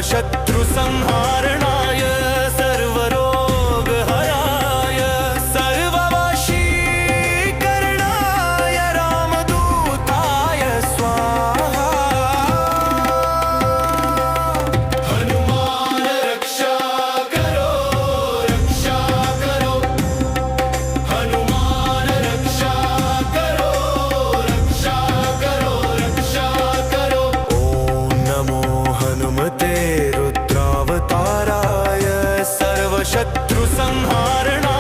शत्रु संहारणाय सर्व रोग हराय सर्व वशीकरणाय रामदूताय स्वाहा। हनुमान रक्षा करो हनुमान रक्षा करो रक्षा करो। ओम नमो हनुमते रुद्रावताराय सर्व शत्रु संहारणाय